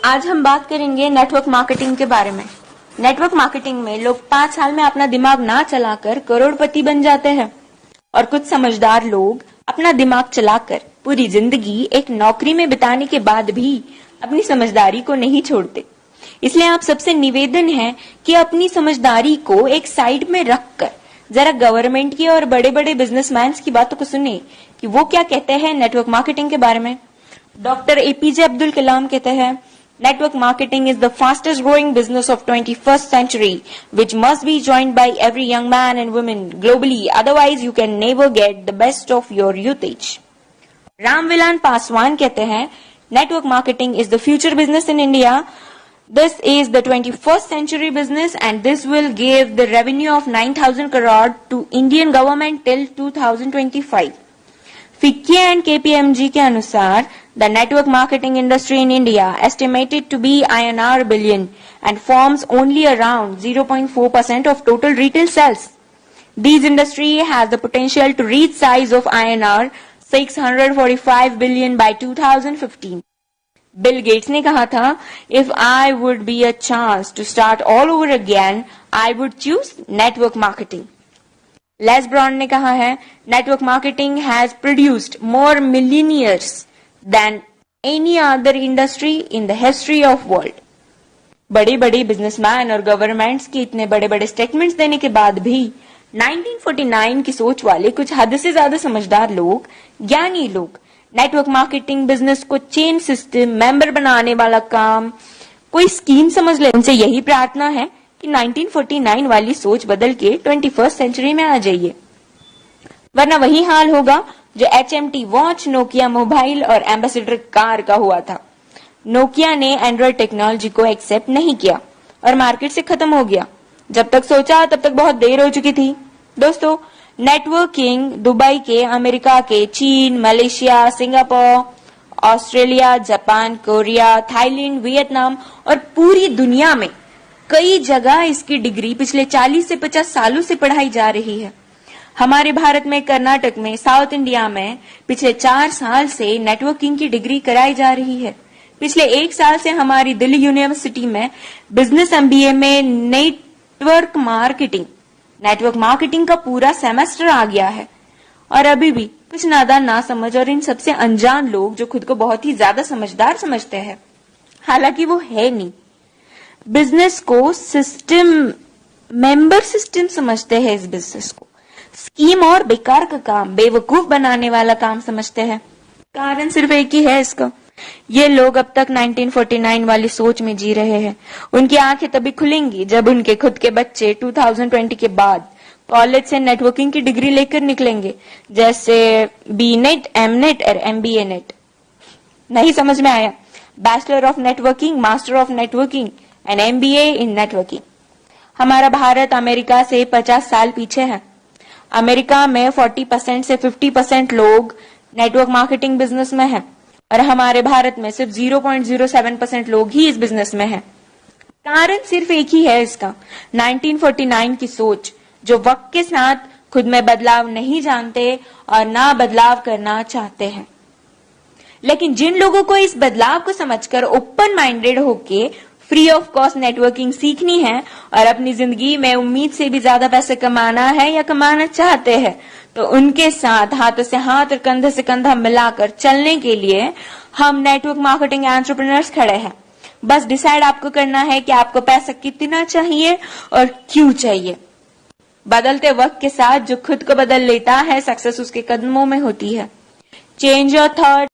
आज हम बात करेंगे नेटवर्क मार्केटिंग के बारे में। नेटवर्क मार्केटिंग में लोग 5 साल में अपना दिमाग ना चलाकर करोड़पति बन जाते हैं और कुछ समझदार लोग अपना दिमाग चलाकर पूरी जिंदगी एक नौकरी में बिताने के बाद भी अपनी समझदारी को नहीं छोड़ते। इसलिए आप सबसे निवेदन है कि अपनी समझदारी को एक साइड में रखकर जरा गवर्नमेंट की और बड़े बड़े बिजनेसमैन की बातों को सुने कि वो क्या कहते हैं नेटवर्क मार्केटिंग के बारे में। डॉक्टर एपीजे अब्दुल कलाम कहते हैं, network marketing is the fastest growing business of 21st century, which must be joined by every young man and woman globally, otherwise you can never get the best of your youthage. Ramvilas Paswan कहते हैं, network marketing is the future business in India. This is the 21st century business and this will give the revenue of 9,000 crore to Indian government till 2025. FICCI and KPMG के अनुसार the network marketing industry in India estimated to be INR billion and forms only around 0.4% of total retail sales. This industry has the potential to reach size of INR 645 billion by 2015. Bill Gates ने कहा था, if I would be a chance to start all over again, I would choose network marketing. Les Brown ने कहा है, network marketing has produced more millionaires than any other industry in the history of world. बड़े बड़े businessman और governments के इतने बड़े बड़े स्टेटमेंट्स देने के बाद भी 1949 की सोच वाले कुछ हद से ज्यादा समझदार लोग, ज्ञानी लोग नेटवर्क मार्केटिंग बिजनेस को चेन सिस्टम मेंबर बनाने वाला काम कोई स्कीम समझ ले। उनसे यही प्रार्थना है कि 1949 वाली सोच बदल के 21st सेंचुरी में आ जाइए, वरना वही हाल होगा जो HMT वॉच, नोकिया मोबाइल और एम्बेसडर कार का हुआ था। नोकिया ने एंड्रॉइड टेक्नोलॉजी को एक्सेप्ट नहीं किया और मार्केट से खत्म हो गया। जब तक सोचा तब तक बहुत देर हो चुकी थी। दोस्तों, नेटवर्किंग दुबई के, अमेरिका के, चीन, Malaysia, Singapore, Australia, Japan, Korea, Thailand, Vietnam और पूरी दुनिया में कई जगह इसकी डिग्री पिछले 40 से 50 सालों से पढ़ाई जा रही है। हमारे भारत में, कर्नाटक में, साउथ इंडिया में पिछले 4 साल से नेटवर्किंग की डिग्री कराई जा रही है। पिछले 1 साल से हमारी दिल्ली यूनिवर्सिटी में बिजनेस MBA में नेटवर्क मार्केटिंग का पूरा सेमेस्टर आ गया है। और अभी भी कुछ नादान, ना समझ और इन सबसे अनजान लोग जो खुद को बहुत ही ज्यादा समझदार समझते हैं, हालांकि वो है नहीं, बिजनेस को सिस्टम, मेंबर सिस्टम समझते हैं। इस बिजनेस को स्कीम और बेकार का काम, बेवकूफ बनाने वाला काम समझते हैं। कारण सिर्फ एक ही है इसका, ये लोग अब तक 1949 वाली सोच में जी रहे हैं। उनकी आंखें तभी खुलेंगी जब उनके खुद के बच्चे 2020 के बाद कॉलेज से नेटवर्किंग की डिग्री लेकर निकलेंगे, जैसे BNet, MNet और MBA नेट। नहीं समझ में आया? Bachelor of networking, master of networking and MBA in networking. हमारा भारत अमेरिका से 50 साल पीछे है। अमेरिका में 40% से 50% लोग नेटवर्क मार्केटिंग बिजनेस में है और हमारे भारत में सिर्फ 0.07% लोग ही इस बिजनेस में हैं। कारण सिर्फ एक ही है इसका, 1949 की सोच, जो वक्त के साथ खुद में बदलाव नहीं जानते और ना बदलाव करना चाहते हैं। लेकिन जिन लोगों को इस बदलाव को समझकर ओपन माइंडेड होके फ्री ऑफ कॉस्ट नेटवर्किंग सीखनी है और अपनी जिंदगी में उम्मीद से भी ज्यादा पैसे कमाना है या कमाना चाहते हैं, तो उनके साथ हाथों से हाथ और कंधे से कंधा मिलाकर चलने के लिए हम नेटवर्क मार्केटिंग एंटरप्रेन्योर्स खड़े हैं। बस डिसाइड आपको करना है कि आपको पैसा कितना चाहिए और क्यों चाहिए। बदलते वक्त के साथ जो खुद को बदल लेता है, सक्सेस उसके कदमों में होती है। Change your thought,